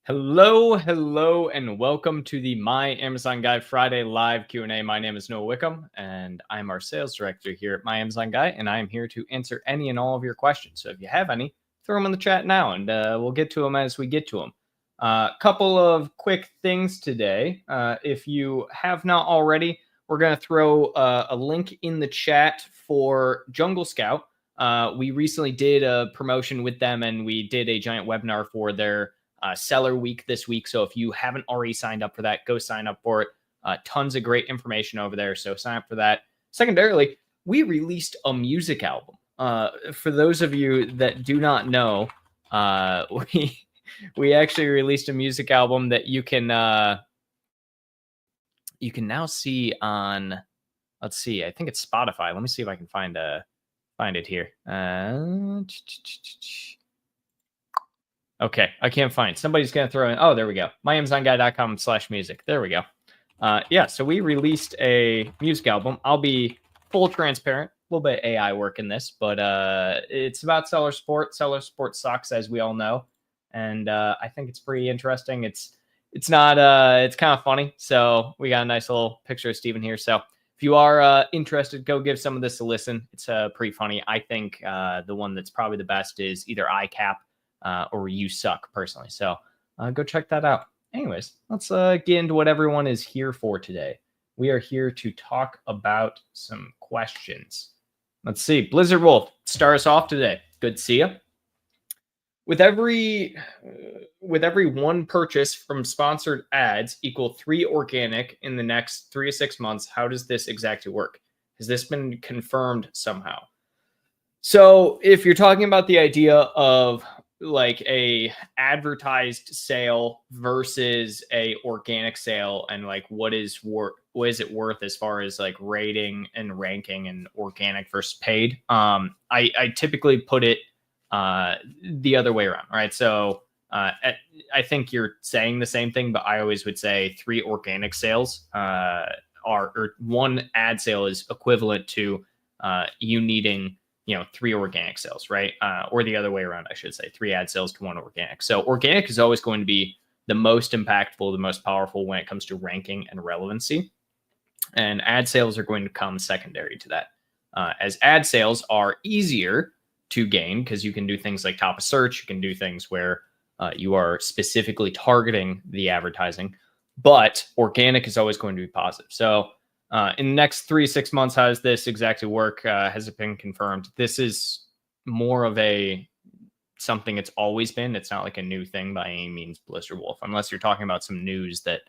Hello, and welcome to the My Amazon Guy Friday live Q&A. My name is Noah Wickham, and I'm our sales director here at My Amazon Guy, and I am here to answer any and all of your questions. So if you have any, throw them in the chat now, and we'll get to them as we get to them. Couple of quick things today. If you have not already, we're going to throw a link in the chat for Jungle Scout. We recently did a promotion with them, and we did a giant webinar for their seller week this week. So if you haven't already signed up for that, go sign up for it. Tons of great information over there. So sign up for that. Secondarily, we released a music album. For those of you that do not know, we actually released a music album that you can now see on, let's see, I think it's Spotify. Let me see if I can find it here. Okay, I can't find. Somebody's going to throw in. Oh, there we go. myamazonguy.com/music. There we go. Yeah, so we released a music album. I'll be full transparent. A little bit of AI work in this, but it's about seller support. Seller support sucks, as we all know. And I think it's pretty interesting. It's not, it's kind of funny. So we got a nice little picture of Steven here. So if you are interested, go give some of this a listen. It's pretty funny. I think the one that's probably the best is either iCap or You Suck, personally. So go check that out. Anyways, let's get into what everyone is here for today. We are here to talk about some questions. Let's see. Blizzard Wolf, start us off today. Good to see you. With every one purchase from sponsored ads equal 3 organic in the next 3 to 6 months, how does this exactly work? Has this been confirmed somehow? So if you're talking about the idea of like a advertised sale versus a organic sale, and like what is it worth as far as like rating and ranking and organic versus paid, I typically put it the other way around, right? So I think you're saying the same thing, but I always would say 3 organic sales or 1 ad sale is equivalent to you needing 3 organic sales, right? Or the other way around, I should say, 3 ad sales to 1 organic. So organic is always going to be the most impactful, the most powerful when it comes to ranking and relevancy. And ad sales are going to come secondary to that. As ad sales are easier to gain because you can do things like top of search, you can do things where you are specifically targeting the advertising, but organic is always going to be positive. So in the next 3 to 6 months, how does this exactly work? Has it been confirmed? This is more of something it's always been. It's not like a new thing by any means, Blizzard Wolf, unless you're talking about some news that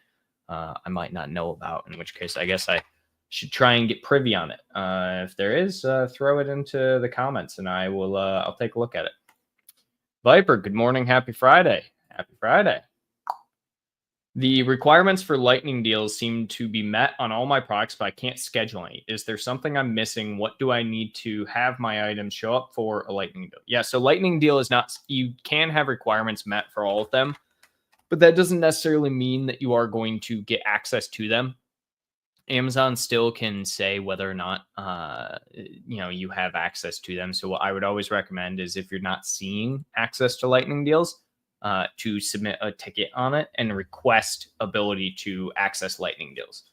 I might not know about, in which case I guess I should try and get privy on it. If there is, throw it into the comments and I will I'll take a look at it. Viper, good morning. Happy Friday. Happy Friday. The requirements for lightning deals seem to be met on all my products, but I can't schedule any. Is there something I'm missing? What do I need to have my items show up for a lightning deal? Yeah, so lightning deal is not, you can have requirements met for all of them, but that doesn't necessarily mean that you are going to get access to them. Amazon still can say whether or not you have access to them. So what I would always recommend is, if you're not seeing access to lightning deals, to submit a ticket on it and request ability to access lightning deals.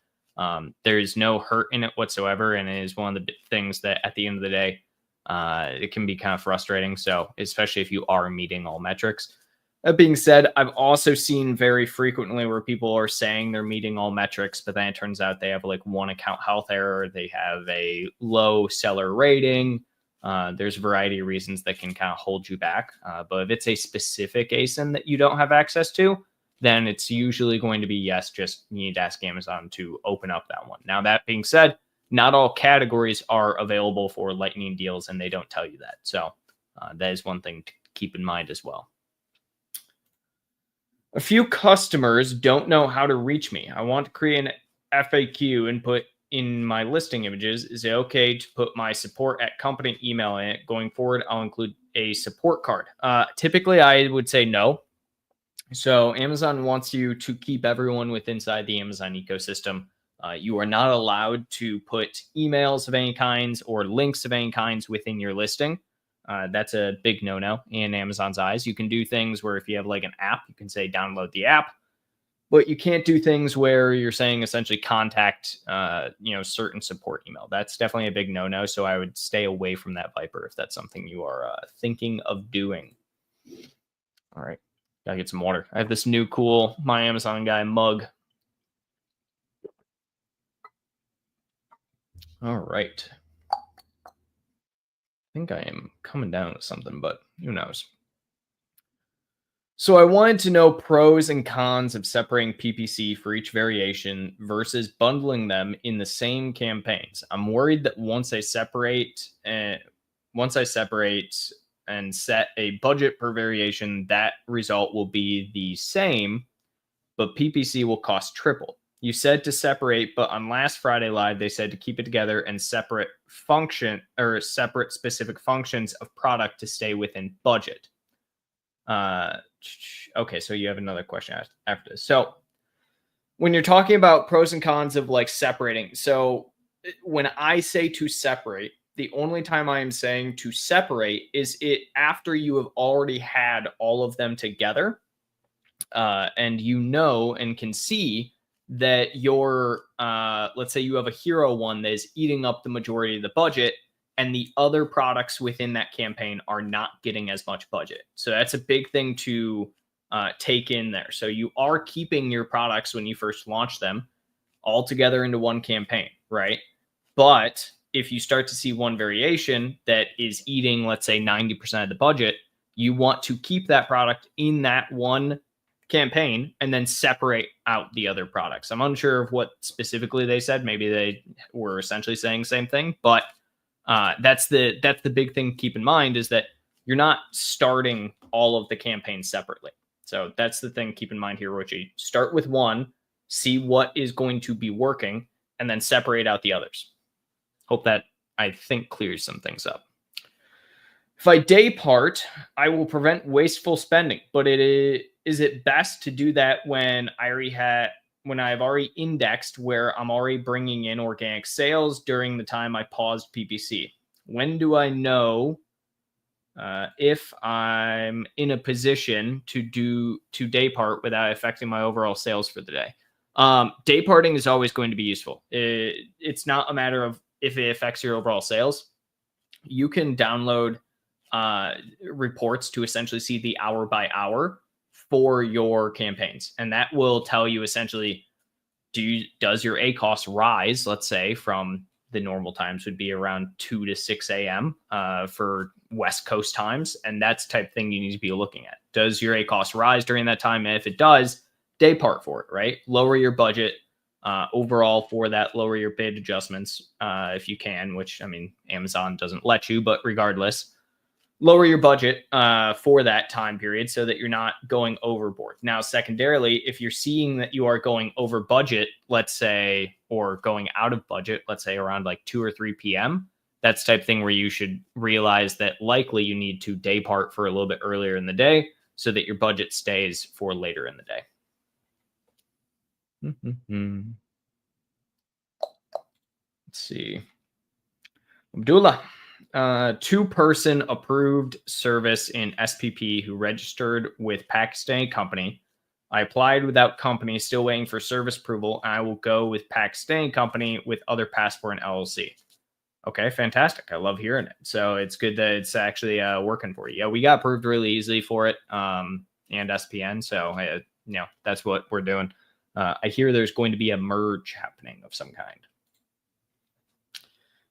There's no hurt in it whatsoever, and it is one of the things that at the end of the day, it can be kind of frustrating. So especially if you are meeting all metrics. That being said, I've also seen very frequently where people are saying they're meeting all metrics, but then it turns out they have like 1 account health error, they have a low seller rating. There's a variety of reasons that can kind of hold you back. But if it's a specific ASIN that you don't have access to, then it's usually going to be yes, just you need to ask Amazon to open up that one. Now, that being said, not all categories are available for lightning deals, and they don't tell you that. So that is one thing to keep in mind as well. A few customers don't know how to reach me. I want to create an FAQ and put in my listing images. Is it okay to put my support at company email in it? Going forward, I'll include a support card. Typically, I would say no. So Amazon wants you to keep everyone inside the Amazon ecosystem. You are not allowed to put emails of any kinds or links of any kinds within your listing. That's a big no-no in Amazon's eyes. You can do things where if you have like an app, you can say download the app, but you can't do things where you're saying essentially contact, certain support email. That's definitely a big no-no. So I would stay away from that Viper if that's something you are thinking of doing. All right, gotta get some water. I have this new cool My Amazon Guy mug. All right. I think I am coming down with something, but who knows? So I wanted to know pros and cons of separating PPC for each variation versus bundling them in the same campaigns. I'm worried that once I separate and set a budget per variation, that result will be the same, but PPC will cost triple. You said to separate, but on last Friday Live, they said to keep it together and separate specific functions of product to stay within budget. Okay, so you have another question after this. So when you're talking about pros and cons of like separating, so when I say to separate, the only time I am saying to separate is it after you have already had all of them together, and and can see that your let's say you have a hero one that is eating up the majority of the budget, and the other products within that campaign are not getting as much budget. So that's a big thing to take in there. So you are keeping your products when you first launch them all together into one campaign, right? But if you start to see one variation that is eating, let's say 90% of the budget, you want to keep that product in that one campaign and then separate out the other products. I'm unsure of what specifically they said. Maybe they were essentially saying the same thing, but that's the big thing to keep in mind, is that you're not starting all of the campaigns separately. So that's the thing to keep in mind here, Richie. Start with one, see what is going to be working, and then separate out the others. Hope that, I think, clears some things up. If I day part, I will prevent wasteful spending, but is it best to do that when I've already indexed where I'm already bringing in organic sales during the time I paused PPC? When do I know if I'm in a position to day part without affecting my overall sales for the day? Day parting is always going to be useful. It's not a matter of if it affects your overall sales. You can download reports to essentially see the hour by hour for your campaigns, and that will tell you essentially, does your ACOS rise, let's say, from the normal times would be around 2 to 6 a.m. For West Coast times, and that's the type of thing you need to be looking at. Does your ACOS rise during that time? And if it does, day part for it, right? Lower your budget overall for that, lower your bid adjustments if you can, which, I mean, Amazon doesn't let you, but regardless, lower your budget for that time period so that you're not going overboard. Now, secondarily, if you're seeing that you are going over budget, let's say, or going out of budget, let's say around like 2 or 3 p.m., that's the type of thing where you should realize that likely you need to day part for a little bit earlier in the day so that your budget stays for later in the day. Let's see. Abdullah. 2-person approved service in SPP who registered with Pakistani company. I applied without company, still waiting for service approval, and I will go with Pakistani company with other passport and LLC. Okay, fantastic. I love hearing it. So it's good that it's actually working for you. Yeah, we got approved really easily for it, and SPN. So that's what we're doing. I hear there's going to be a merge happening of some kind.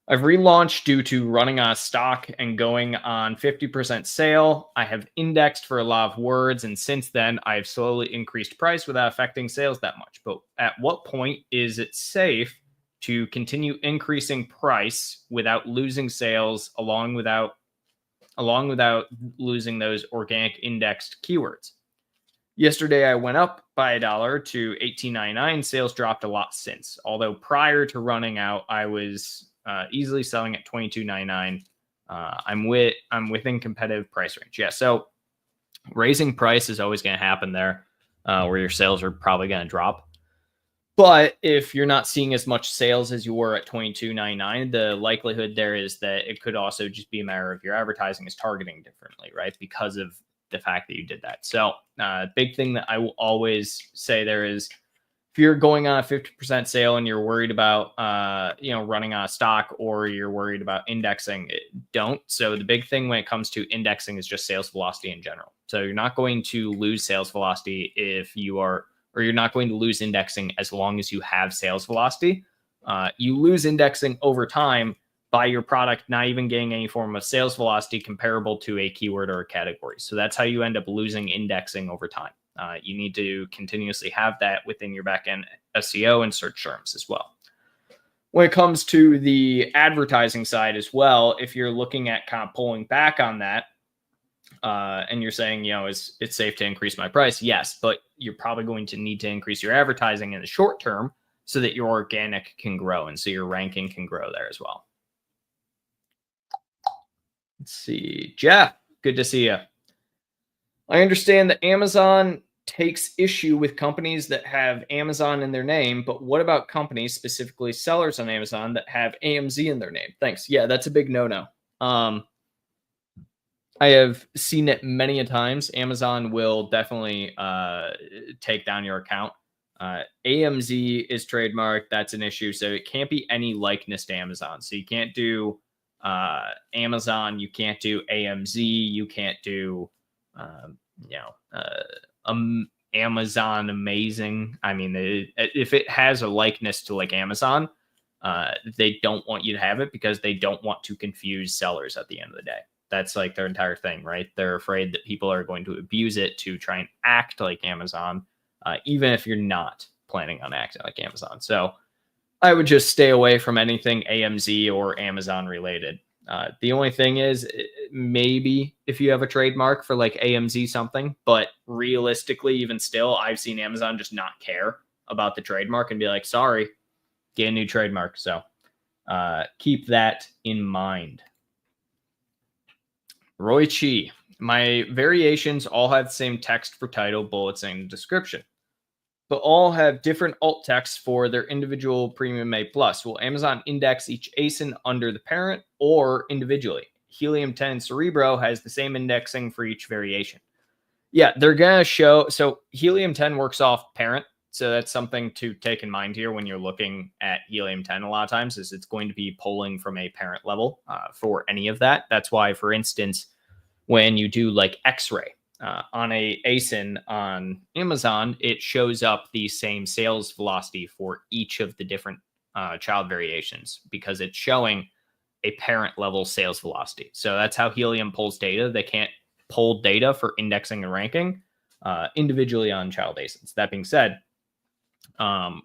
I've relaunched due to running out of stock and going on 50% sale. I have indexed for a lot of words, and since then, I've slowly increased price without affecting sales that much. But at what point is it safe to continue increasing price without losing sales, along without losing those organic indexed keywords? Yesterday, I went up by $1 to $18.99. Sales dropped a lot since. Although prior to running out, I was easily selling at $22.99. I'm within competitive price range. Yeah, so raising price is always going to happen there, where your sales are probably going to drop. But if you're not seeing as much sales as you were at 22.99, the likelihood there is that it could also just be a matter of your advertising is targeting differently, right? Because of the fact that you did that. So, big thing that I will always say there is, if you're going on a 50% sale and you're worried about running out of stock, or you're worried about indexing, don't. So the big thing when it comes to indexing is just sales velocity in general. So you're not going to lose sales velocity if you are, or you're not going to lose indexing as long as you have sales velocity. You lose indexing over time by your product not even getting any form of sales velocity comparable to a keyword or a category. So that's how you end up losing indexing over time. You need to continuously have that within your backend SEO and search terms as well. When it comes to the advertising side as well, if you're looking at kind of pulling back on that, and you're saying, is it safe to increase my price? Yes, but you're probably going to need to increase your advertising in the short term so that your organic can grow and so your ranking can grow there as well. Let's see. Jeff, good to see you. I understand that Amazon takes issue with companies that have Amazon in their name, but what about companies, specifically sellers on Amazon, that have AMZ in their name? Thanks. Yeah, that's a big no-no. I have seen it many a times. Amazon will definitely take down your account. AMZ is trademarked. That's an issue. So it can't be any likeness to Amazon. So you can't do Amazon. You can't do AMZ. You can't do, Amazon Amazing. I mean, if it has a likeness to like Amazon, they don't want you to have it because they don't want to confuse sellers at the end of the day. That's like their entire thing, right? They're afraid that people are going to abuse it to try and act like Amazon, even if you're not planning on acting like Amazon. So I would just stay away from anything AMZ or Amazon related. The only thing is, maybe if you have a trademark for like AMZ something, but realistically, even still, I've seen Amazon just not care about the trademark and be like, sorry, get a new trademark. So keep that in mind. Roy Chi, my variations all have the same text for title, bullets, and description, but all have different alt texts for their individual Premium A+. Will Amazon index each ASIN under the parent or individually? Helium 10 Cerebro has the same indexing for each variation. Yeah, they're going to show. So Helium 10 works off parent. So that's something to take in mind here when you're looking at Helium 10 a lot of times, is it's going to be pulling from a parent level for any of that. That's why, for instance, when you do like X-ray on a ASIN on Amazon, it shows up the same sales velocity for each of the different child variations because it's showing a parent level sales velocity. So that's how Helium pulls data. They can't pull data for indexing and ranking individually on child ASINs. That being said,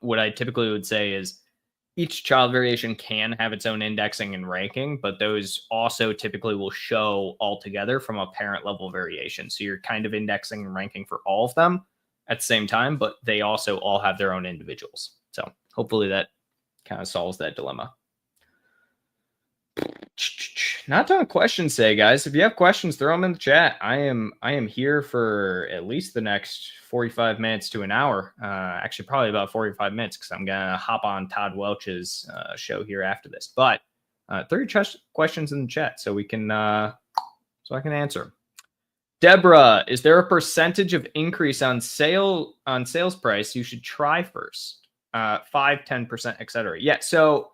what I typically would say is each child variation can have its own indexing and ranking, but those also typically will show all together from a parent level variation. So you're kind of indexing and ranking for all of them at the same time, but they also all have their own individuals. So hopefully that kind of solves that dilemma. Not done questions today, guys. If you have questions, throw them in the chat. I am here for at least the next 45 minutes to an hour. Actually, probably about 45 minutes because I'm gonna hop on Todd Welch's show here after this. But throw your questions in the chat so we can so I can answer them. Deborah, is there a percentage of increase on sales price you should try first? 5, 10%, etc. Yeah. So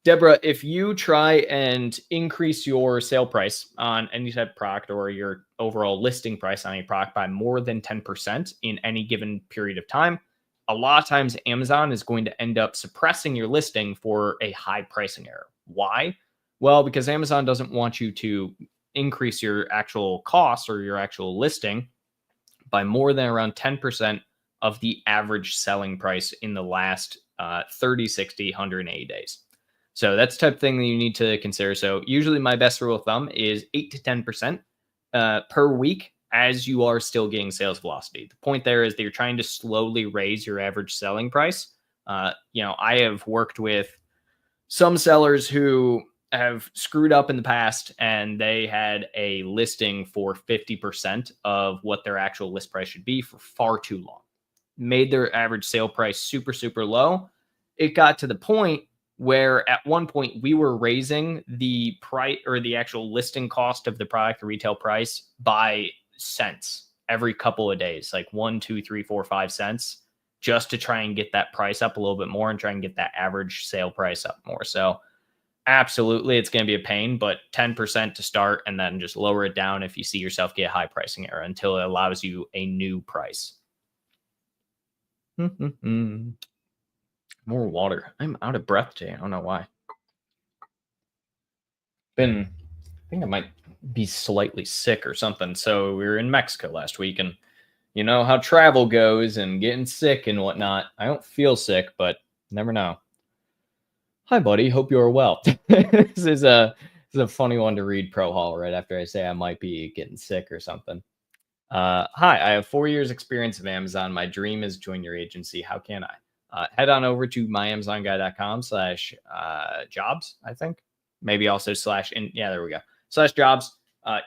Deborah, if you try and increase your sale price on any type of product or your overall listing price on a product by more than 10% in any given period of time, a lot of times Amazon is going to end up suppressing your listing for a high pricing error. Why? Well, because Amazon doesn't want you to increase your actual cost or your actual listing by more than around 10% of the average selling price in the last 30, 60, 180 days. So that's the type of thing that you need to consider. So usually my best rule of thumb is 8 to 10% per week as you are still getting sales velocity. The point there is that you're trying to slowly raise your average selling price. I have worked with some sellers who have screwed up in the past and they had a listing for 50% of what their actual list price should be for far too long. made their average sale price super, super low. It got to the point where at one point we were raising the price or the actual listing cost of the product, the retail price, by cents every couple of days, like 1, 2, 3, 4, 5 cents, just to try and get that price up a little bit more and try and get that average sale price up more. So absolutely, it's going to be a pain, but 10% to start and then just lower it down if you see yourself get a high pricing error until it allows you a new price. More water. I'm out of breath today. I don't know why. I think I might be slightly sick or something. So we were in Mexico last week, and you know how travel goes and getting sick and whatnot. I don't feel sick, but never know. Hi, buddy. Hope you are well. This is a funny one to read, Pro Hall, right after I say I might be getting sick or something. Hi, I have 4 years experience of Amazon. My dream is join your agency. How can I? Head on over to myamazonguy.com/jobs, I think. Maybe also there we go. /jobs.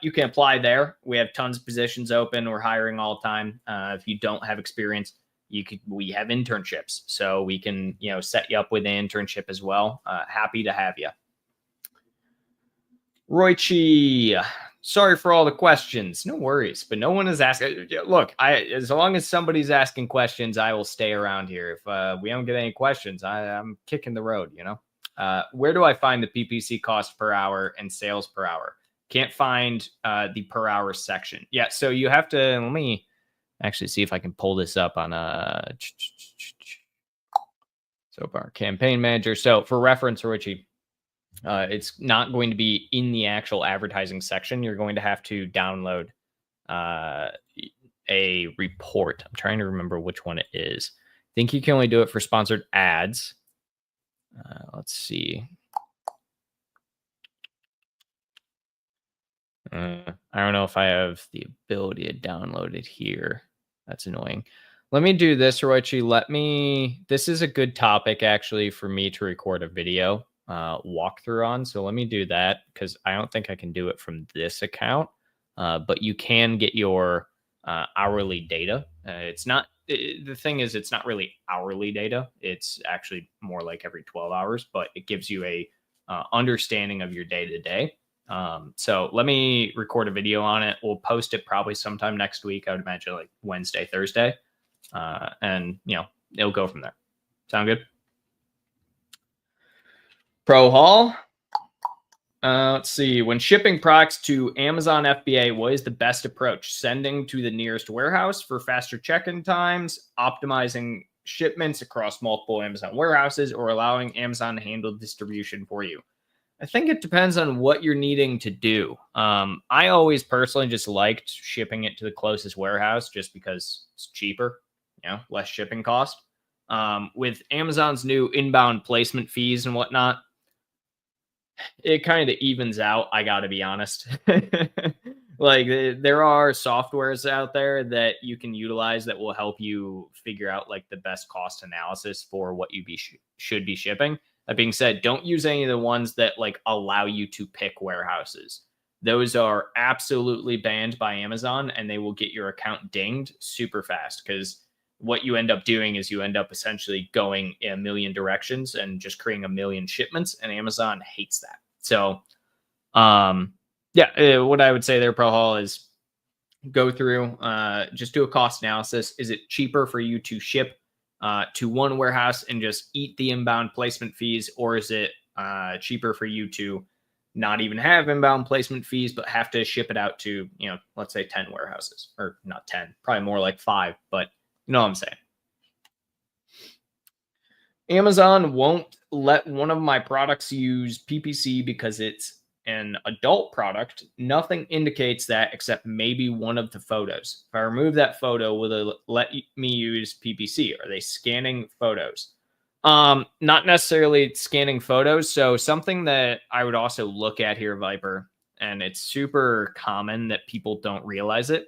You can apply there. We have tons of positions open. We're hiring all the time. If you don't have experience, we have internships. So we can, set you up with an internship as well. Happy to have you. Roichi, sorry for all the questions. No worries, but no one is asking. Look, as long as somebody's asking questions, I will stay around here. If we don't get any questions, I'm kicking the road, Where do I find the PPC cost per hour and sales per hour? Can't find the per hour section. Yeah, so you have to, let me actually see if I can pull this up on so far, campaign manager. So for reference, Richie, it's not going to be in the actual advertising section. You're going to have to download a report. I'm trying to remember which one it is. I think you can only do it for sponsored ads. Let's see. I don't know if I have the ability to download it here. That's annoying. Let me do this, Roichi. This is a good topic actually for me to record a video walkthrough on. So let me do that because I don't think I can do it from this account. But you can get your hourly data. The thing is, it's not really hourly data. It's actually more like every 12 hours, but it gives you a understanding of your day to day. So let me record a video on it. We'll post it probably sometime next week. I would imagine like Wednesday, Thursday. And it'll go from there. Sound good? Pro Hall. Let's see. When shipping products to Amazon FBA, what is the best approach? Sending to the nearest warehouse for faster check-in times, optimizing shipments across multiple Amazon warehouses, or allowing Amazon to handle distribution for you? I think it depends on what you're needing to do. I always personally just liked shipping it to the closest warehouse just because it's cheaper, less shipping cost. With Amazon's new inbound placement fees and whatnot, it kind of evens out. I got to be honest. Like there are softwares out there that you can utilize that will help you figure out like the best cost analysis for what you should be shipping. That being said, don't use any of the ones that like allow you to pick warehouses. Those are absolutely banned by Amazon and they will get your account dinged super fast because what you end up doing is you end up essentially going in a million directions and just creating a million shipments, and Amazon hates that. So, what I would say there, Pro Hall, is go through, just do a cost analysis. Is it cheaper for you to ship to one warehouse and just eat the inbound placement fees, or is it cheaper for you to not even have inbound placement fees, but have to ship it out to, let's say 10 warehouses, or not 10, probably more like 5, but you know what I'm saying. Amazon won't let one of my products use PPC because it's an adult product. Nothing indicates that except maybe one of the photos. If I remove that photo, will they let me use PPC? Are they scanning photos? Not necessarily scanning photos. So something that I would also look at here, Viper, and it's super common that people don't realize it.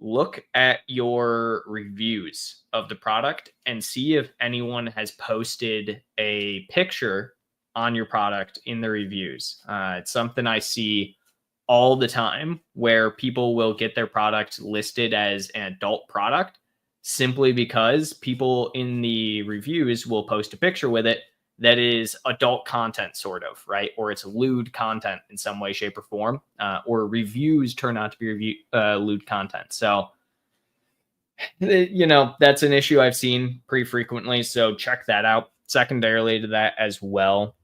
Look at your reviews of the product and see if anyone has posted a picture on your product in the reviews. It's something I see all the time where people will get their product listed as an adult product, simply because people in the reviews will post a picture with it that is adult content, sort of, right? Or it's lewd content in some way, shape, or form, or reviews turn out to be lewd content. So, that's an issue I've seen pretty frequently. So check that out. Secondarily to that as well,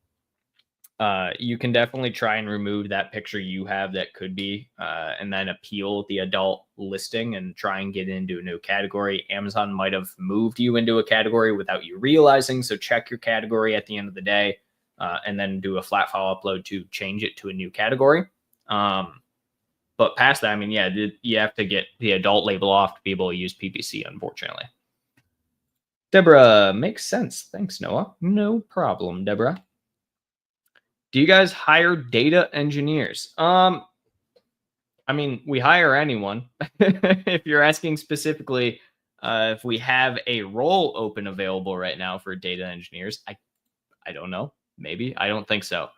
you can definitely try and remove that picture you have that could be, and then appeal the adult listing and try and get into a new category. Amazon might have moved you into a category without you realizing. So check your category at the end of the day, and then do a flat file upload to change it to a new category. But past that, I mean, yeah, you have to get the adult label off to be able to use PPC, unfortunately. Deborah, makes sense. Thanks, Noah. No problem, Deborah. Do you guys hire data engineers? I mean, we hire anyone. If you're asking specifically if we have a role open available right now for data engineers, I don't know. Maybe. I don't think so.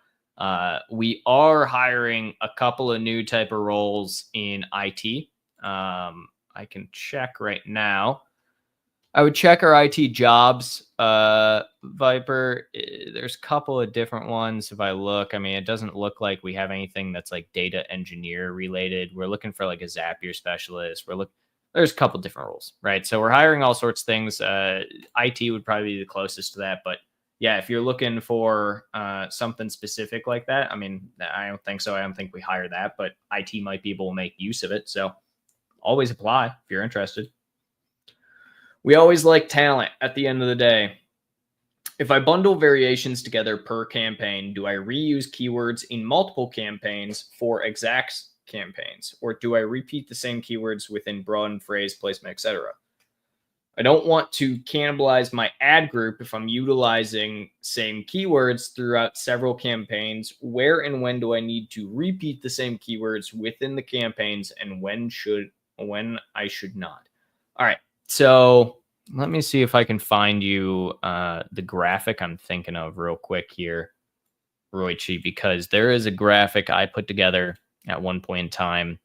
We are hiring a couple of new type of roles in IT. I can check right now. I would check our IT jobs, Viper. There's a couple of different ones. If I look, I mean, it doesn't look like we have anything that's like data engineer related. We're looking for like a Zapier specialist. There's a couple different roles, right? So we're hiring all sorts of things. IT would probably be the closest to that, but yeah, if you're looking for something specific like that, I mean, I don't think so. I don't think we hire that, but IT might be able to make use of it. So always apply if you're interested. We always like talent at the end of the day. If I bundle variations together per campaign, do I reuse keywords in multiple campaigns for exact campaigns? Or do I repeat the same keywords within broad phrase placement, etc.? I don't want to cannibalize my ad group if I'm utilizing same keywords throughout several campaigns. Where and when do I need to repeat the same keywords within the campaigns, and when I should not? All right. So let me see if I can find you the graphic I'm thinking of real quick here, Roichi, because there is a graphic I put together at one point in time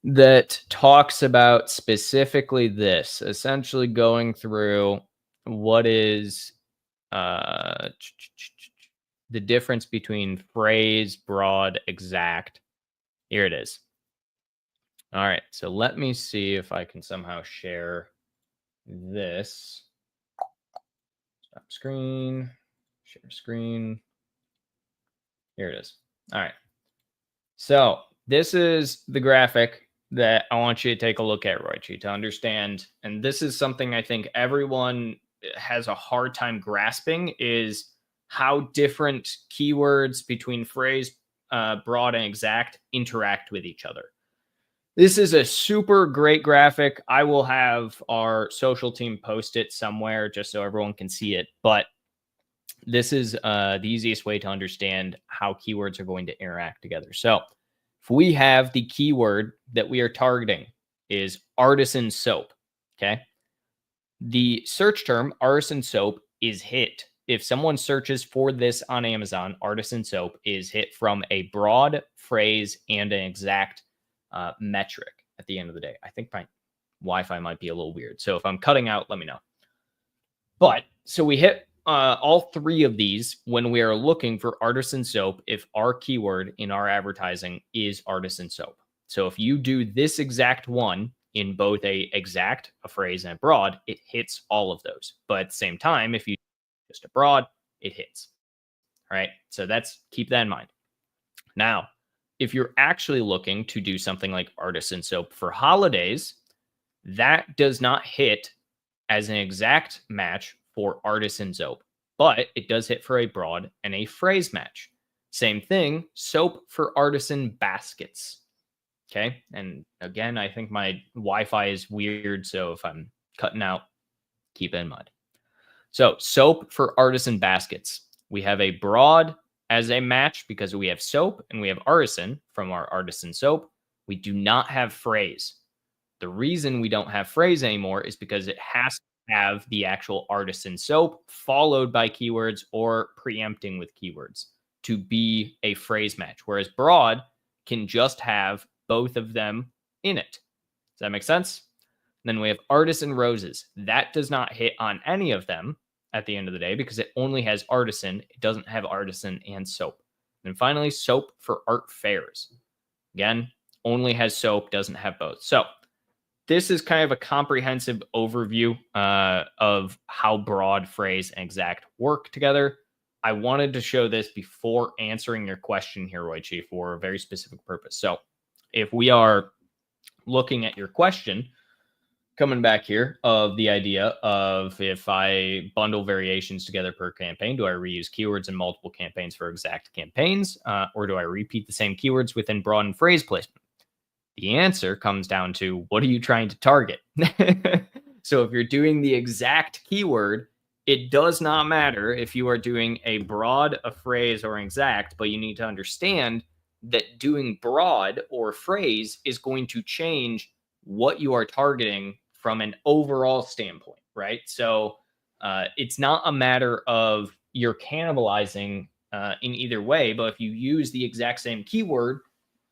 that talks about specifically this, essentially going through what is the difference between phrase, broad, exact. Here it is. All right, so let me see if I can somehow share this. Stop screen, share screen. Here it is. All right. So this is the graphic that I want you to take a look at, Roichi, to understand. And this is something I think everyone has a hard time grasping, is how different keywords between phrase, broad, and exact interact with each other. This is a super great graphic. I will have our social team post it somewhere just so everyone can see it. But this is the easiest way to understand how keywords are going to interact together. So if we have the keyword that we are targeting is artisan soap, okay? The search term artisan soap is hit. If someone searches for this on Amazon, artisan soap is hit from a broad phrase and an exact metric at the end of the day. I think my Wi-Fi might be a little weird. So if I'm cutting out, let me know. But so we hit all three of these when we are looking for artisan soap if our keyword in our advertising is artisan soap. So if you do this exact one in both a exact, a phrase, and a broad, it hits all of those. But at the same time, if you just a broad, it hits. All right. So keep that in mind. Now, if you're actually looking to do something like artisan soap for holidays, that does not hit as an exact match for artisan soap, but it does hit for a broad and a phrase match. Same thing, soap for artisan baskets. Okay. And again, I think my Wi-Fi is weird. So if I'm cutting out, keep it in mind. So soap for artisan baskets. We have a broad as a match because we have soap and we have artisan from our artisan soap. We do not have phrase. The reason we don't have phrase anymore is because it has to have the actual artisan soap followed by keywords or preempting with keywords to be a phrase match. Whereas broad can just have both of them in it. Does that make sense? Then we have artisan roses. That does not hit on any of them at the end of the day because it only has artisan. It doesn't have artisan and soap. And finally, soap for art fairs. Again, only has soap, doesn't have both. So this is kind of a comprehensive overview of how broad, phrase, and exact work together. I wanted to show this before answering your question here, Roy Chief, for a very specific purpose. So if we are looking at your question, coming back here of the idea of if I bundle variations together per campaign, do I reuse keywords in multiple campaigns for exact campaigns, or do I repeat the same keywords within broad and phrase placement? The answer comes down to what are you trying to target? So if you're doing the exact keyword, it does not matter if you are doing a broad, a phrase, or exact, but you need to understand that doing broad or phrase is going to change what you are targeting from an overall standpoint, right? So it's not a matter of you're cannibalizing in either way, but if you use the exact same keyword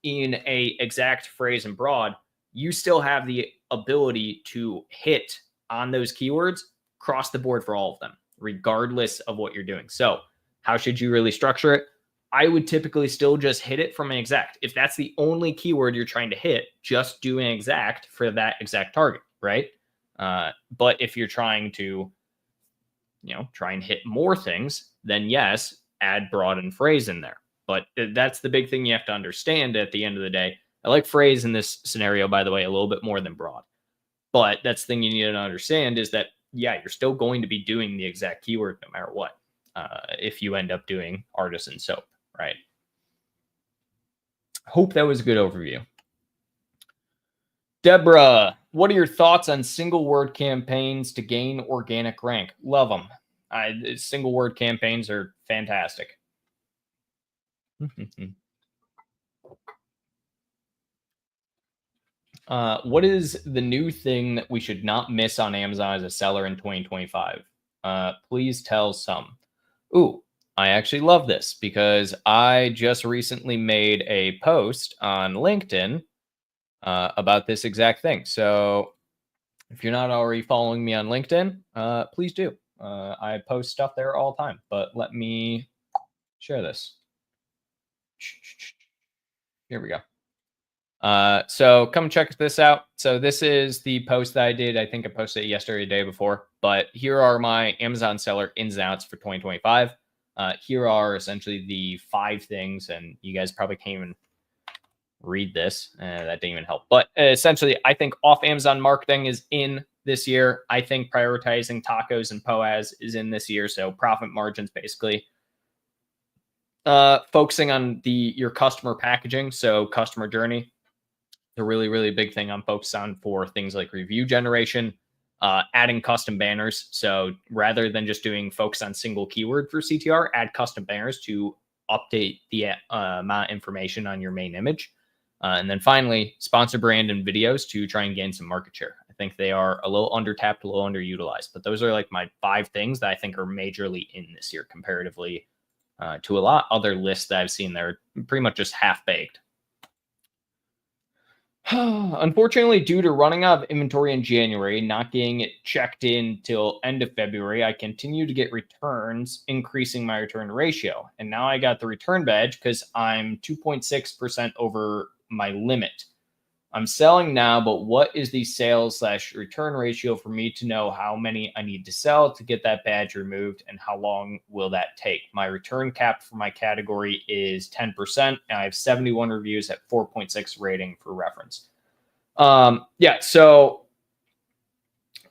in a exact phrase and broad, you still have the ability to hit on those keywords across the board for all of them, regardless of what you're doing. So how should you really structure it? I would typically still just hit it from an exact. If that's the only keyword you're trying to hit, just do an exact for that exact target, right? But if you're trying to, try and hit more things, then yes, add broad and phrase in there. But that's the big thing you have to understand at the end of the day. I like phrase in this scenario, by the way, a little bit more than broad. But that's the thing you need to understand is that, yeah, you're still going to be doing the exact keyword no matter what. If you end up doing artisan soap, right? Hope that was a good overview. Deborah, what are your thoughts on single word campaigns to gain organic rank? Love them. Single word campaigns are fantastic. What is the new thing that we should not miss on Amazon as a seller in 2025? Please tell some. Ooh, I actually love this because I just recently made a post on LinkedIn about this exact thing. So if you're not already following me on LinkedIn, please do. I post stuff there all the time, but let me share this. Here we go. So come check this out. So this is the post that I did. I think I posted it yesterday, the day before, but here are my Amazon seller ins and outs for 2025. Here are essentially the 5 things, and you guys probably can't even read this. That didn't even help. But essentially, I think off Amazon marketing is in this year. I think prioritizing tacos and POAS is in this year. So profit margins, basically. Focusing on your customer packaging, so customer journey. A really, really big thing I'm focused on for things like review generation, adding custom banners. So rather than just doing focus on single keyword for CTR, add custom banners to update the amount of information on your main image. And then finally, sponsor brand and videos to try and gain some market share. I think they are a little undertapped, a little underutilized, but those are like my 5 things that I think are majorly in this year comparatively to a lot other lists that I've seen. They're pretty much just half-baked. Unfortunately, due to running out of inventory in January, not getting it checked in till end of February, I continue to get returns, increasing my return ratio. And now I got the return badge because I'm 2.6% over my limit. I'm selling now, but what is the sales/return ratio for me to know how many I need to sell to get that badge removed, and how long will that take? My return cap for my category is 10%, and I have 71 reviews at 4.6 rating for reference. So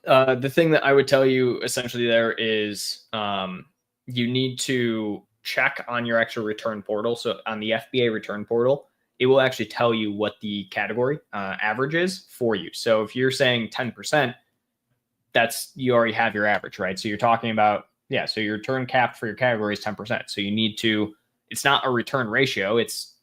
the thing that I would tell you essentially there is you need to check on your actual return portal. So on the FBA return portal, it will actually tell you what the category average is for you. So if you're saying 10%, you already have your average, right? So you're talking about, so your return cap for your category is 10%. So you need to, it's not a return ratio, it's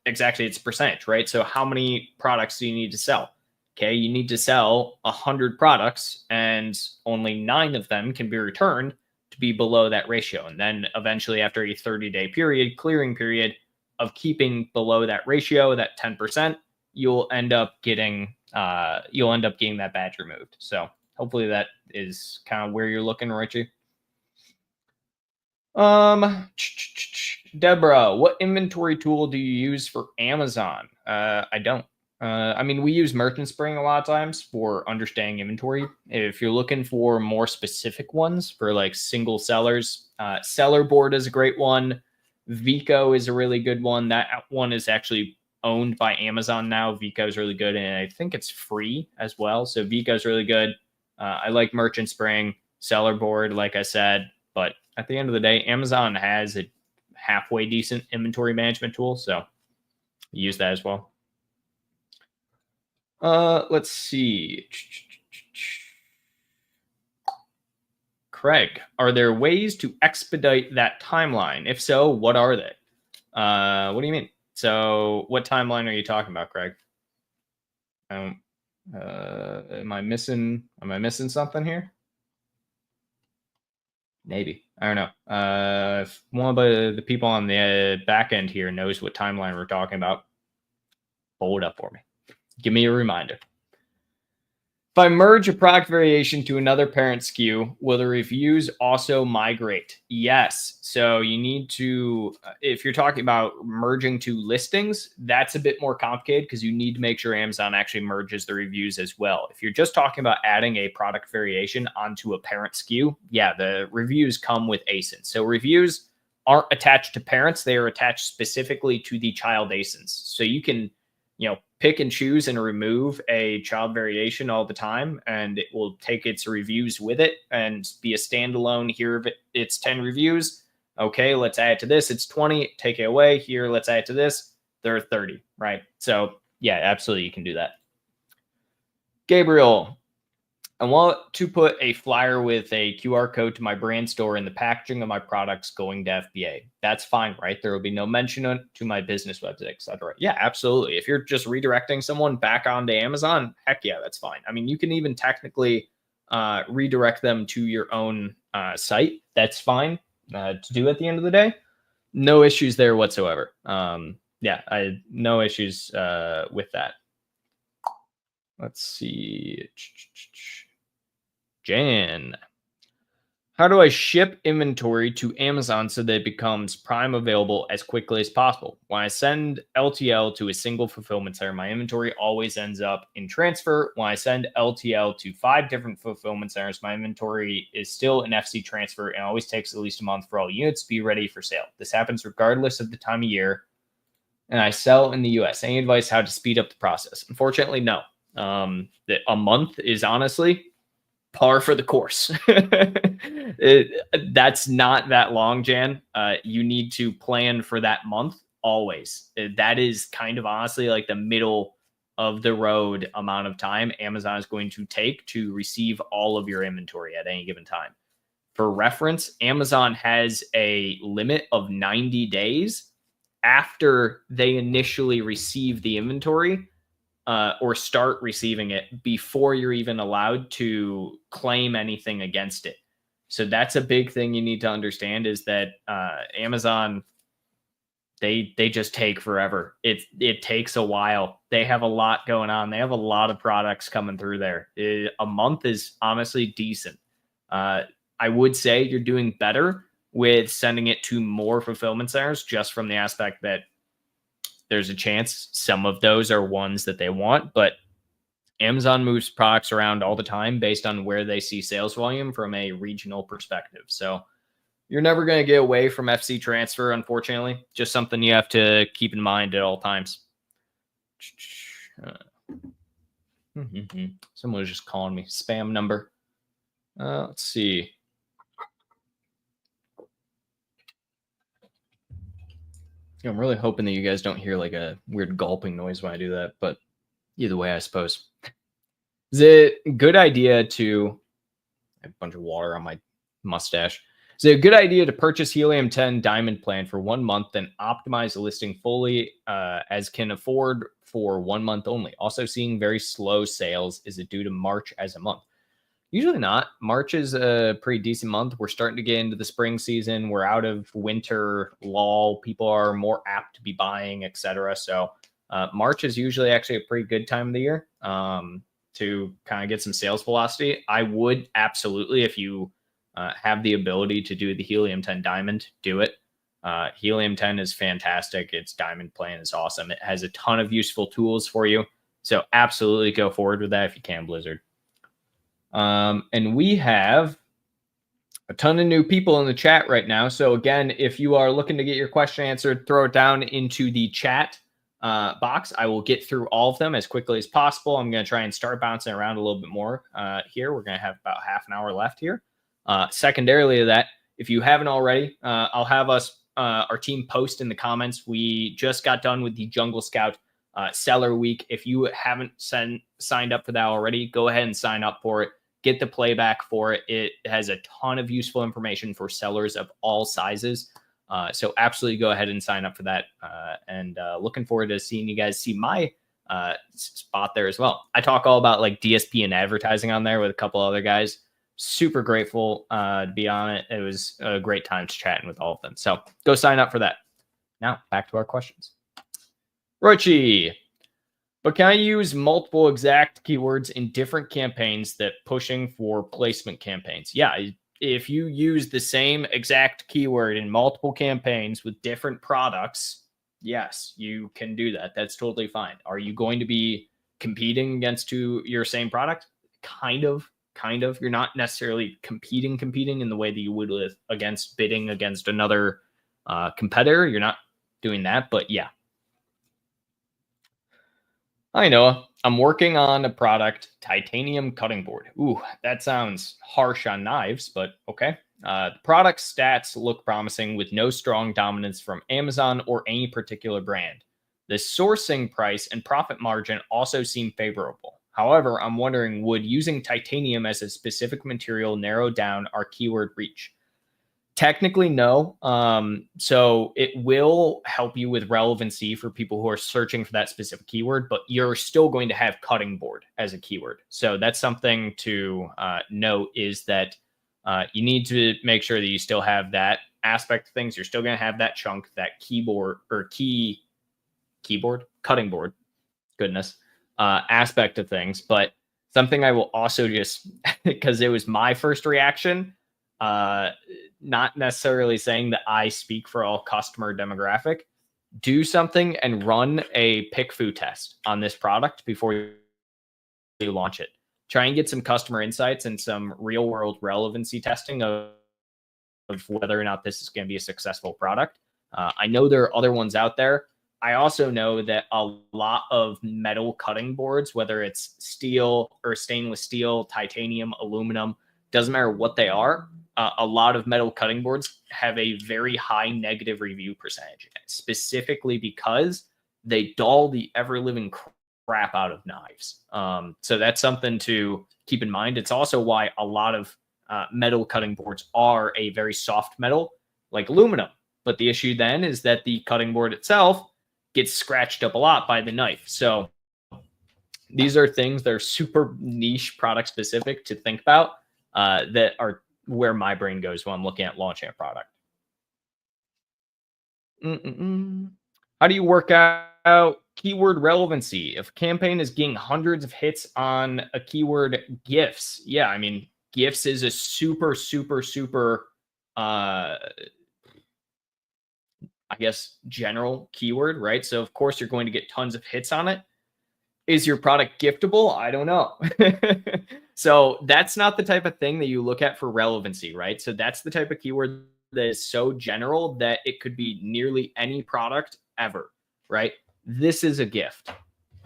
percentage, right? So how many products do you need to sell? Okay, you need to sell 100 products and only 9 of them can be returned to be below that ratio. And then eventually after a 30-day clearing period, of keeping below that ratio, that 10%, you'll end up getting that badge removed. So hopefully that is kind of where you're looking, Richie. Deborah, what inventory tool do you use for Amazon? I don't. I mean, we use Merchant Spring a lot of times for understanding inventory. If you're looking for more specific ones for like single sellers, Seller Board is a great one. Vico is a really good one. That one is actually owned by Amazon now. Vico is really good, and I think it's free as well. So Vico is really good. I like Merchant Spring, Seller Board, like I said. But at the end of the day, Amazon has a halfway decent inventory management tool, so use that as well. Let's see. Craig, are there ways to expedite that timeline? If so, what are they? What do you mean? So what timeline are you talking about, Craig? Am I missing something here? Maybe. I don't know. If one of the people on the back end here knows what timeline we're talking about, pull it up for me. Give me a reminder. If I merge a product variation to another parent SKU, will the reviews also migrate? Yes. So you need to, if you're talking about merging two listings, that's a bit more complicated because you need to make sure Amazon actually merges the reviews as well. If you're just talking about adding a product variation onto a parent SKU, yeah, the reviews come with ASINs. So reviews aren't attached to parents. They are attached specifically to the child ASINs. So you can, pick and choose and remove a child variation all the time, and it will take its reviews with it and be a standalone. Here, it's 10 reviews. Okay, let's add it to this. It's 20. Take it away. Here, let's add it to this. There are 30, right? So, yeah, absolutely, you can do that. Gabriel, I want to put a flyer with a QR code to my brand store in the packaging of my products going to FBA. That's fine, right? There will be no mention to my business website, etc. Yeah, absolutely. If you're just redirecting someone back onto Amazon, heck yeah, that's fine. I mean, you can even technically redirect them to your own site. That's fine to do at the end of the day. No issues there whatsoever. Yeah, no issues with that. Let's see. Jan, how do I ship inventory to Amazon so that it becomes Prime available as quickly as possible? When I send LTL to a single fulfillment center, my inventory always ends up in transfer. When I send LTL to 5 different fulfillment centers, my inventory is still in FC transfer and always takes at least a month for all units to be ready for sale. This happens regardless of the time of year, and I sell in the US. Any advice how to speed up the process? Unfortunately, no. A month is honestly par for the course. That's not that long, Jan. You need to plan for that month always. That is kind of honestly like the middle of the road amount of time Amazon is going to take to receive all of your inventory at any given time. For reference, Amazon has a limit of 90 days after they initially receive the inventory or start receiving it before you're even allowed to claim anything against it. So that's a big thing you need to understand is that Amazon, they just take forever. It takes a while. They have a lot going on. They have a lot of products coming through there. A month is honestly decent. I would say you're doing better with sending it to more fulfillment centers just from the aspect that there's a chance some of those are ones that they want, but Amazon moves products around all the time based on where they see sales volume from a regional perspective. So you're never going to get away from FC transfer, unfortunately. Just something you have to keep in mind at all times. Someone was just calling me. Spam number. Let's see. I'm really hoping that you guys don't hear like a weird gulping noise when I do that, but either way, I suppose. Is it a good idea to I have a bunch of water on my mustache? Is it a good idea to purchase Helium 10 Diamond Plan for 1 month, then optimize the listing fully as can afford for 1 month only? Also seeing very slow sales. Is it due to March as a month? Usually not. March is a pretty decent month. We're starting to get into the spring season. We're out of winter lull. People are more apt to be buying, etc. So March is usually actually a pretty good time of the year to kind of get some sales velocity. I would absolutely, if you have the ability to do the Helium 10 Diamond, do it. Helium 10 is fantastic. Its Diamond plan is awesome. It has a ton of useful tools for you. So absolutely go forward with that if you can, Blizzard. And we have a ton of new people in the chat right now. So again, if you are looking to get your question answered, throw it down into the chat box. I will get through all of them as quickly as possible. I'm going to try and start bouncing around a little bit more here. We're going to have about half an hour left here. Secondarily to that, if you haven't already, I'll have our team post in the comments. We just got done with the Jungle Scout Seller Week. If you haven't signed up for that already, go ahead and sign up for it. Get the playback for it. It has a ton of useful information for sellers of all sizes. So absolutely go ahead and sign up for that. And looking forward to seeing you guys see my spot there as well. I talk all about like DSP and advertising on there with a couple other guys. Super grateful to be on it. It was a great time chatting with all of them. So go sign up for that. Now back to our questions. Rochi, but can I use multiple exact keywords in different campaigns that pushing for placement campaigns? Yeah, if you use the same exact keyword in multiple campaigns with different products, yes, you can do that. That's totally fine. Are you going to be competing against your same product? Kind of. You're not necessarily competing in the way that you would against bidding against another competitor. You're not doing that, but yeah. Hi, Noah. I'm working on a product, titanium cutting board. Ooh, that sounds harsh on knives, but okay. The product stats look promising with no strong dominance from Amazon or any particular brand. The sourcing price and profit margin also seem favorable. However, I'm wondering, would using titanium as a specific material narrow down our keyword reach? Technically, no. So it will help you with relevancy for people who are searching for that specific keyword, but you're still going to have cutting board as a keyword. So that's something to note, is that you need to make sure that you still have that aspect of things. You're still going to have that chunk, that keyboard or keyboard, cutting board, goodness, aspect of things. But something I will also just, because it was my first reaction, not necessarily saying that I speak for all customer demographic, do something and run a PickFu test on this product before you launch it. Try and get some customer insights and some real world relevancy testing of whether or not this is going to be a successful product. I know there are other ones out there. I also know that a lot of metal cutting boards, whether it's steel or stainless steel, titanium, aluminum, doesn't matter what they are, a lot of metal cutting boards have a very high negative review percentage, specifically because they dull the ever-living crap out of knives. So that's something to keep in mind. It's also why a lot of metal cutting boards are a very soft metal, like aluminum. But the issue then is that the cutting board itself gets scratched up a lot by the knife. So these are things that are super niche product specific to think about, that are where my brain goes when I'm looking at launching a product. How do you work out keyword relevancy? If a campaign is getting hundreds of hits on a keyword, gifts. Yeah, I mean, gifts is a super, I guess, general keyword, right? So of course you're going to get tons of hits on it. Is your product giftable? I don't know. So that's not the type of thing that you look at for relevancy, right? So that's the type of keyword that is so general that it could be nearly any product ever, right? This is a gift.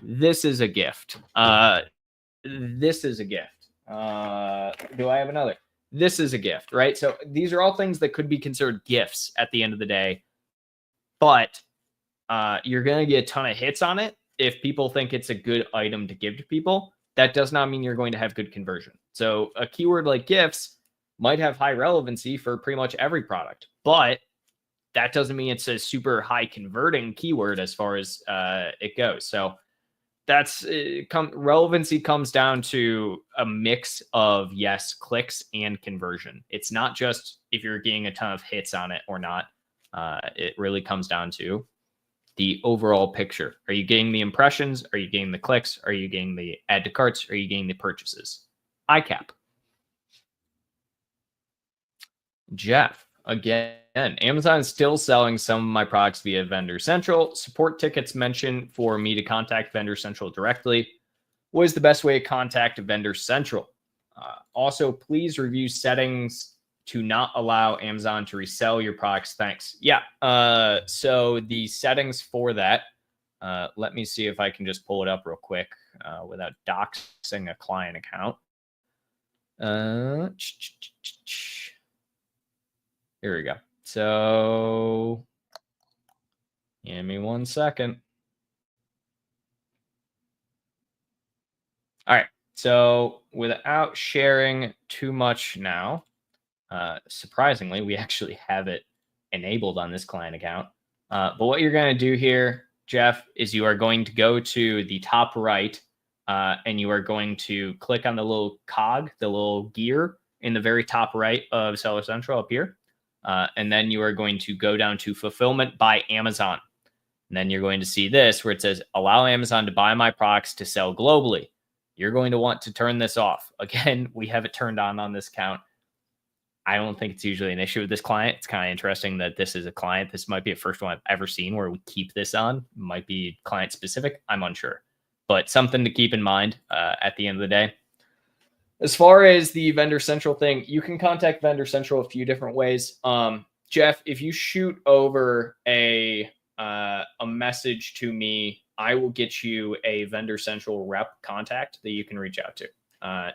This is a gift. This is a gift. Do I have another? This is a gift, right? So these are all things that could be considered gifts at the end of the day, but you're going to get a ton of hits on it. If people think it's a good item to give to people, that does not mean you're going to have good conversion. So a keyword like gifts might have high relevancy for pretty much every product, but that doesn't mean it's a super high converting keyword as far as it goes. So that's relevancy comes down to a mix of, yes, clicks and conversion. It's not just if you're getting a ton of hits on it or not. It really comes down to the overall picture. Are you getting the impressions? Are you getting the clicks? Are you getting the add to carts? Are you getting the purchases? ICAP. Jeff, again, Amazon is still selling some of my products via Vendor Central. Support tickets mention for me to contact Vendor Central directly. What is the best way to contact Vendor Central? Also, please review settings to not allow Amazon to resell your products. Thanks. Yeah. So the settings for that, let me see if I can just pull it up real quick without doxing a client account. Here we go. So give me 1 second. All right. So without sharing too much now, surprisingly, we actually have it enabled on this client account. But what you're going to do here, Jeff, is you are going to go to the top right and you are going to click on the little cog, the little gear in the very top right of Seller Central up here. And then you are going to go down to Fulfillment by Amazon. And then you're going to see this where it says, allow Amazon to buy my products to sell globally. You're going to want to turn this off. Again, we have it turned on this account. I don't think it's usually an issue with this client. It's kind of interesting that this is a client. This might be the first one I've ever seen where we keep this on. Might be client specific. I'm unsure, but something to keep in mind at the end of the day. As far as the Vendor Central thing, you can contact Vendor Central a few different ways. Jeff, if you shoot over a message to me, I will get you a Vendor Central rep contact that you can reach out to.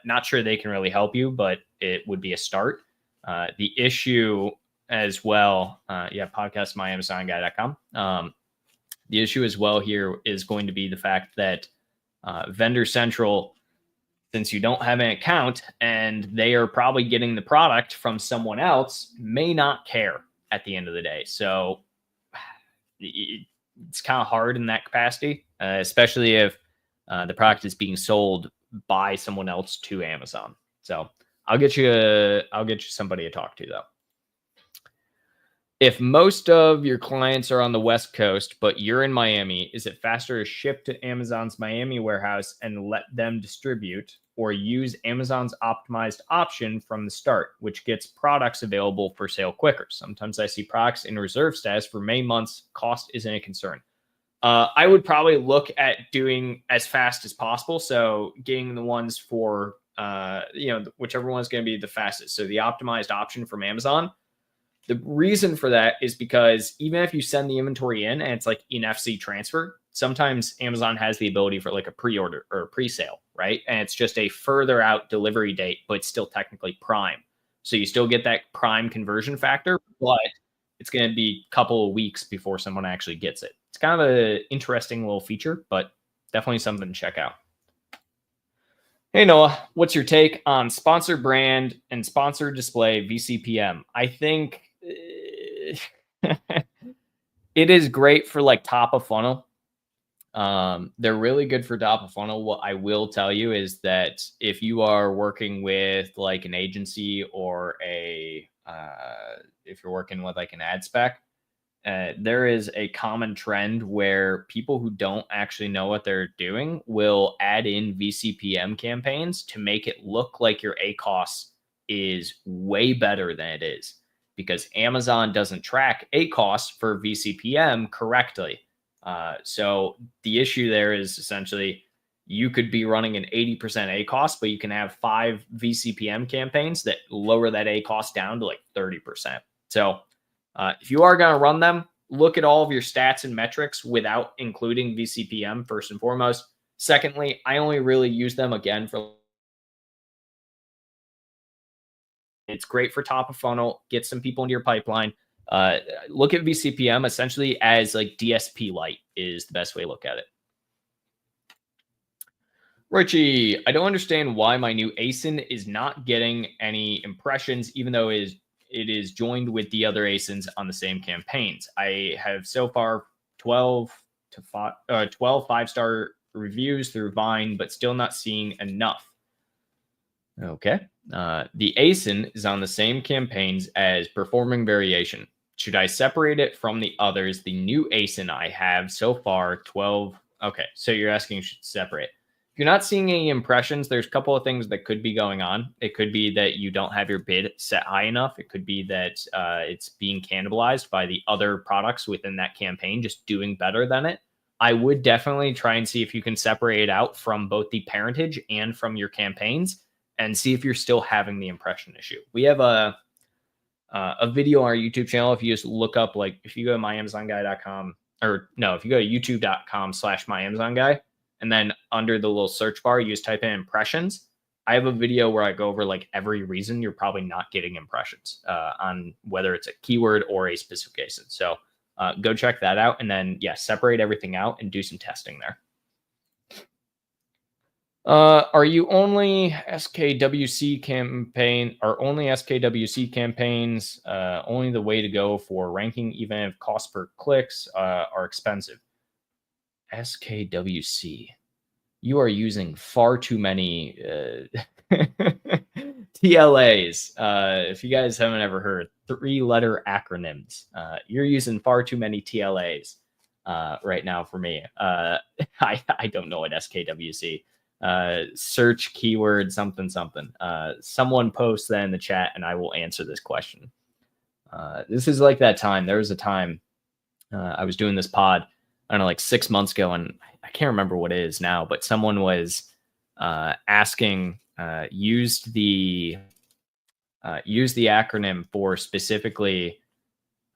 Not sure they can really help you, but it would be a start. The issue as well, podcastmyamazonguy.com. The issue as well here is going to be the fact that Vendor Central, since you don't have an account and they are probably getting the product from someone else, may not care at the end of the day. So it's kind of hard in that capacity, especially if the product is being sold by someone else to Amazon. So I'll get you somebody to talk to though. If most of your clients are on the West Coast, but you're in Miami, is it faster to ship to Amazon's Miami warehouse and let them distribute, or use Amazon's optimized option from the start, which gets products available for sale quicker? Sometimes I see products in reserve status for many months. Cost isn't a concern. I would probably look at doing as fast as possible. So getting the ones for, whichever one's going to be the fastest. So the optimized option from Amazon. The reason for that is because even if you send the inventory in and it's like an FC transfer, sometimes Amazon has the ability for like a pre-order or a pre-sale, right? And it's just a further out delivery date, but it's still technically prime. So you still get that prime conversion factor, but it's going to be a couple of weeks before someone actually gets it. It's kind of an interesting little feature, but definitely something to check out. Hey, Noah, what's your take on sponsored brand and sponsored display VCPM? I think it is great for like top of funnel. They're really good for top of funnel. What I will tell you is that if you are working with like an agency or if you're working with like an ad spec, there is a common trend where people who don't actually know what they're doing will add in VCPM campaigns to make it look like your ACoS is way better than it is, because Amazon doesn't track ACoS for VCPM correctly. So the issue there is essentially you could be running an 80% ACoS, but you can have 5 VCPM campaigns that lower that ACoS down to like 30%. So if you are going to run them, look at all of your stats and metrics without including VCPM first and foremost. Secondly, I only really use them again for it's great for top of funnel, get some people into your pipeline. Look at VCPM essentially as like DSP light is the best way to look at it. Richie, I don't understand why my new ASIN is not getting any impressions, even though it is joined with the other ASINs on the same campaigns. I have so far 12 5-star reviews through Vine, but still not seeing enough. Okay. The ASIN is on the same campaigns as performing variation. Should I separate it from the others? The new ASIN I have so far, 12. Okay, so you're asking should separate. If you're not seeing any impressions, there's a couple of things that could be going on. It could be that you don't have your bid set high enough. It could be that it's being cannibalized by the other products within that campaign, just doing better than it. I would definitely try and see if you can separate it out from both the parentage and from your campaigns and see if you're still having the impression issue. We have a video on our YouTube channel. If you just look up, like, if you go to myamazonguy.com, or no, if you go to youtube.com/myamazonguy, and then under the little search bar, you just type in impressions. I have a video where I go over like every reason you're probably not getting impressions on whether it's a keyword or a specific ASIN. So go check that out. And then, yeah, separate everything out and do some testing there. Are you only SKWC campaign? Are only SKWC campaigns only the way to go for ranking, even if cost per clicks are expensive? SKWC, you are using far too many TLAs. If you guys haven't ever heard 3-letter acronyms, you're using far too many TLAs right now for me. I don't know what SKWC. Search keyword something. Someone post that in the chat and I will answer this question. This is like that time. There was a time I was doing this pod, I don't know, like 6 months ago, and I can't remember what it is now, but someone was asking, used the acronym for specifically.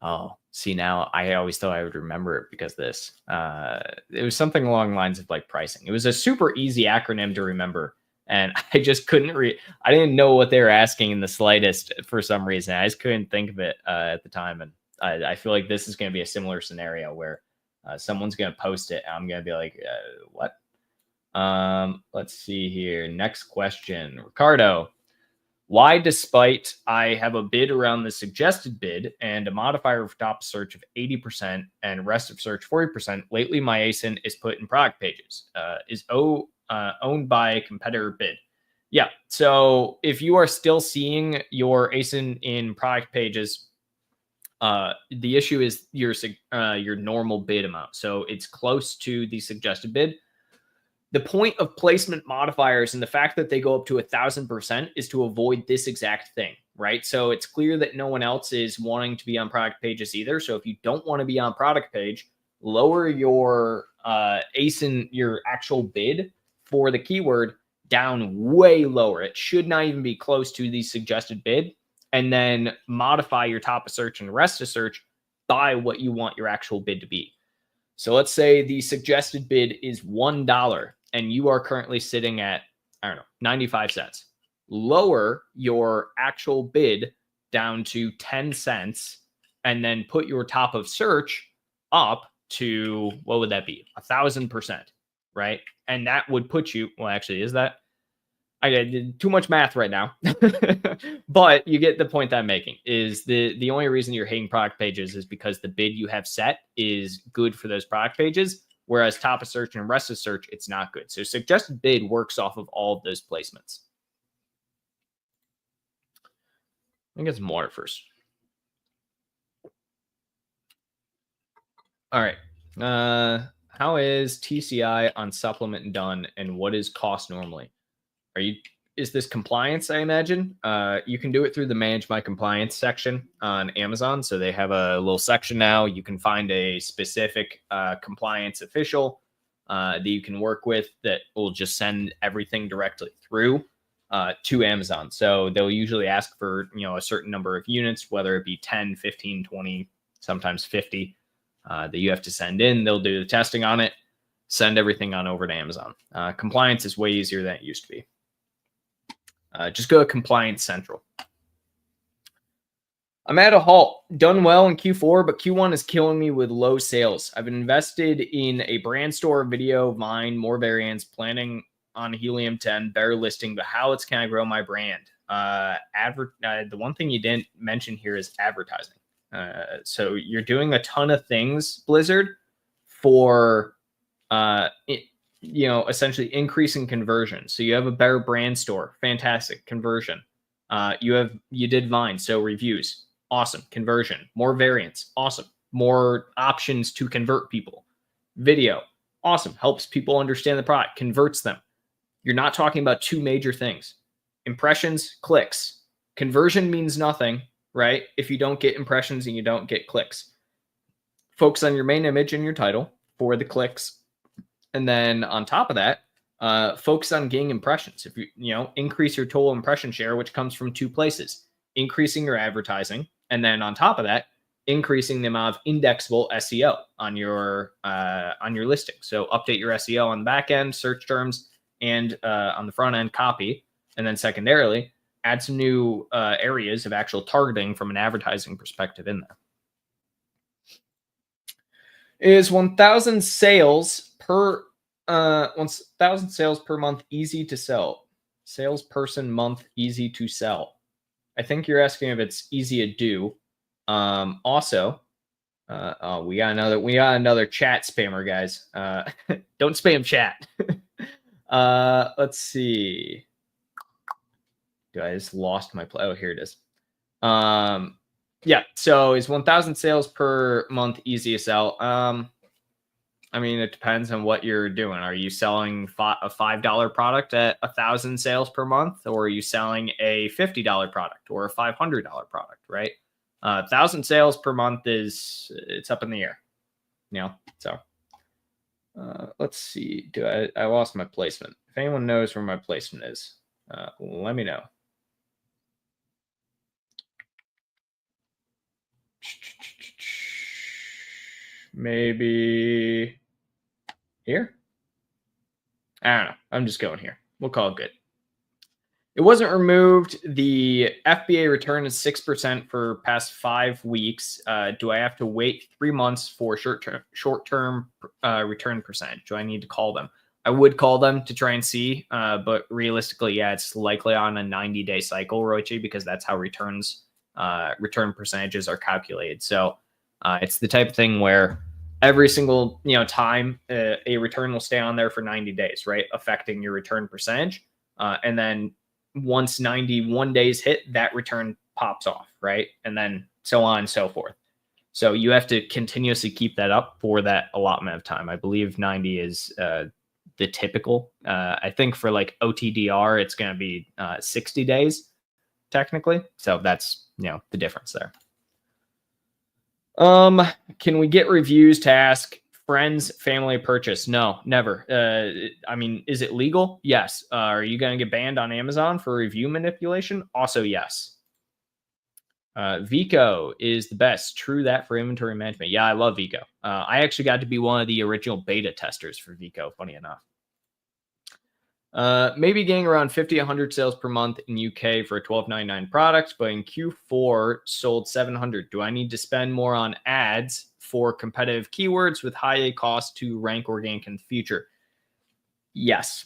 Oh, see, now I always thought I would remember it because this. It was something along the lines of like pricing. It was a super easy acronym to remember, and I just couldn't I didn't know what they were asking in the slightest for some reason. I just couldn't think of it at the time, and I feel like this is going to be a similar scenario where someone's going to post it, and I'm going to be like, what? Let's see here. Next question, Ricardo. Why, despite I have a bid around the suggested bid and a modifier for top search of 80% and rest of search 40%, lately my ASIN is put in product pages? Is owned by a competitor bid? Yeah. So if you are still seeing your ASIN in product pages, the issue is your normal bid amount. So it's close to the suggested bid. The point of placement modifiers and the fact that they go up to 1,000% is to avoid this exact thing, right? So it's clear that no one else is wanting to be on product pages either. So if you don't want to be on product page, lower your ASIN, your actual bid for the keyword down way lower. It should not even be close to the suggested bid. And then modify your top of search and rest of search by what you want your actual bid to be. So let's say the suggested bid is $1 and you are currently sitting at, I don't know, 95 cents. Lower your actual bid down to 10 cents and then put your top of search up to, what would that be? 1,000%, right? And that would put you, well, actually, is that? I did too much math right now, but you get the point that I'm making. Is the only reason you're hating product pages is because the bid you have set is good for those product pages, whereas top of search and rest of search, it's not good. So suggested bid works off of all of those placements. I get some water first. All right. How is TCI on supplement done, and what is cost normally? Is this compliance? I imagine you can do it through the manage my compliance section on Amazon. So they have a little section now. You can find a specific compliance official that you can work with that will just send everything directly through to Amazon. So they'll usually ask for, a certain number of units, whether it be 10, 15, 20, sometimes 50 that you have to send in. They'll do the testing on it, send everything on over to Amazon. Compliance is way easier than it used to be. Just go to Compliance Central. I'm at a halt. Done well in Q4, but Q1 is killing me with low sales. I've invested in a brand store video of mine, more variants, planning on Helium 10, better listing, but how can I grow my brand? The one thing you didn't mention here is advertising. So you're doing a ton of things, Blizzard, for essentially increasing conversion. So you have a better brand store, fantastic conversion. You did Vine, so reviews, awesome. Conversion, more variants, awesome. More options to convert people. Video, awesome. Helps people understand the product, converts them. You're not talking about two major things. Impressions, clicks. Conversion means nothing, right? If you don't get impressions and you don't get clicks. Focus on your main image and your title for the clicks. And then on top of that, focus on getting impressions. If you increase your total impression share, which comes from two places, increasing your advertising, and then on top of that, increasing the amount of indexable SEO on your listing. So update your SEO on the back end, search terms, and on the front end, copy. And then secondarily, add some new areas of actual targeting from an advertising perspective in there. Is 1,000 sales per 1,000 sales per month easy to sell? Salesperson month easy to sell? I think you're asking if it's easy to do. Also, we got another chat spammer, guys. Don't spam chat. Let's see. I just lost my play. Oh, here it is. Yeah. So is 1,000 sales per month easy to sell? I mean, it depends on what you're doing. Are you selling a $5 product at 1,000 sales per month, or are you selling a $50 product or a $500 product? Right. 1,000 sales per month it's up in the air. So let's see. I lost my placement. If anyone knows where my placement is, let me know. Maybe here? I don't know. I'm just going here. We'll call it good. It wasn't removed. The FBA return is 6% for past 5 weeks. Do I have to wait 3 months for short-term return percentage? Do I need to call them? I would call them to try and see, but realistically, yeah, it's likely on a 90-day cycle, Roichi, because that's how return percentages are calculated. So it's the type of thing where every single time a return will stay on there for 90 days, right, affecting your return percentage, and then once 91 days hit, that return pops off, right, and then so on and so forth. So you have to continuously keep that up for that allotment of time. I believe 90 is the typical. I think for like OTDR, it's going to be 60 days technically. So that's the difference there. Can we get reviews to ask friends, family purchase? No, never. I mean, is it legal? Yes. Are you going to get banned on Amazon for review manipulation? Also, yes. Vico is the best. True that for inventory management. Yeah, I love Vico. I actually got to be one of the original beta testers for Vico, funny enough. Maybe getting around 50, 100 sales per month in UK for a $12.99 product, but in Q4 sold 700. Do I need to spend more on ads for competitive keywords with high A cost to rank organic in the future? Yes.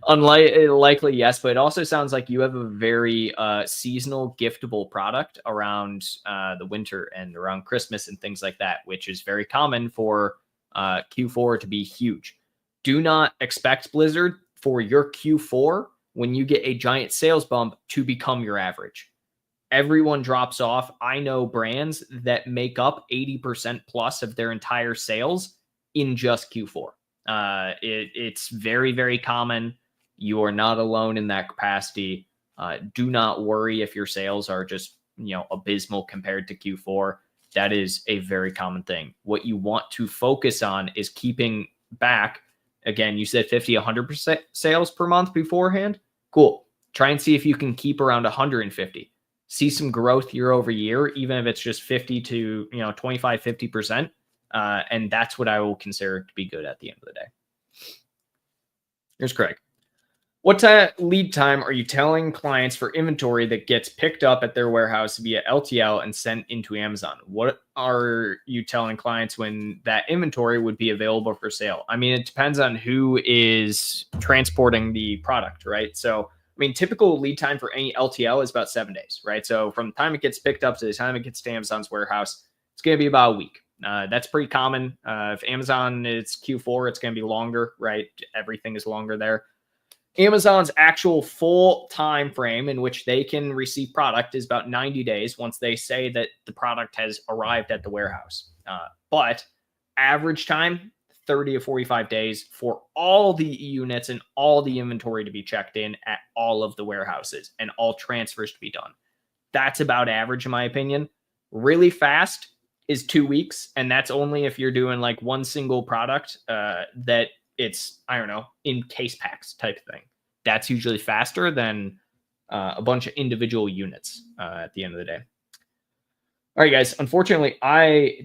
Likely yes, but it also sounds like you have a very seasonal giftable product around the winter and around Christmas and things like that, which is very common for Q4 to be huge. Do not expect Blizzard for your Q4 when you get a giant sales bump to become your average. Everyone drops off. I know brands that make up 80% plus of their entire sales in just Q4. It's very, very common. You are not alone in that capacity. Do not worry if your sales are just, abysmal compared to Q4. That is a very common thing. What you want to focus on is keeping back. Again, you said 50, 100% sales per month beforehand. Cool. Try and see if you can keep around 150. See some growth year over year, even if it's just 50 to 25, 50%. And that's what I will consider to be good at the end of the day. Here's Craig. What lead time are you telling clients for inventory that gets picked up at their warehouse via LTL and sent into Amazon? What are you telling clients when that inventory would be available for sale? I mean, it depends on who is transporting the product, right? So, I mean, typical lead time for any LTL is about 7 days, right? So from the time it gets picked up to the time it gets to Amazon's warehouse, it's going to be about a week. That's pretty common. If Amazon is Q4, it's going to be longer, right? Everything is longer there. Amazon's actual full time frame in which they can receive product is about 90 days once they say that the product has arrived at the warehouse. But average time, 30 to 45 days for all the units and all the inventory to be checked in at all of the warehouses and all transfers to be done. That's about average, in my opinion. Really fast is 2 weeks. And that's only if you're doing like one single product that it's, I don't know, in case packs type of thing. That's usually faster than a bunch of individual units at the end of the day. All right, guys. Unfortunately,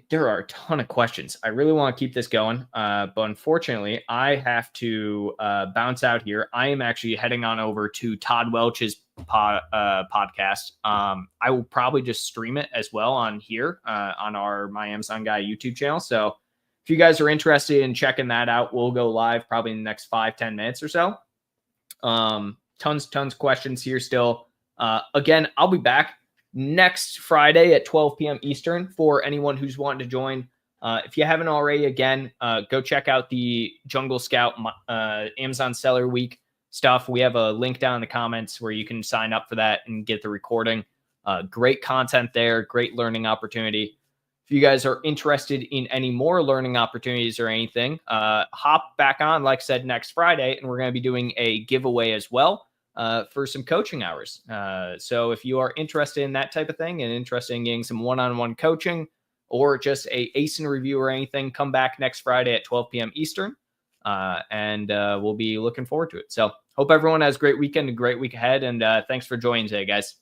there are a ton of questions. I really want to keep this going, but unfortunately, I have to bounce out here. I am actually heading on over to Todd Welch's podcast. I will probably just stream it as well on here on our My Amazon Guy YouTube channel. So if you guys are interested in checking that out, we'll go live probably in the next 5-10 minutes or so. Tons of questions here still. Again, I'll be back next Friday at 12 p.m. Eastern for anyone who's wanting to join. If you haven't already, again, go check out the Jungle Scout Amazon Seller Week stuff. We have a link down in the comments where you can sign up for that and get the recording. Great content there, great learning opportunity. If you guys are interested in any more learning opportunities or anything, hop back on, like I said, next Friday, and we're going to be doing a giveaway as well. For some coaching hours. So if you are interested in that type of thing and interested in getting some one-on-one coaching or just a ASIN review or anything, come back next Friday at 12 p.m. Eastern, and we'll be looking forward to it. So hope everyone has a great weekend, a great week ahead, and thanks for joining today, guys.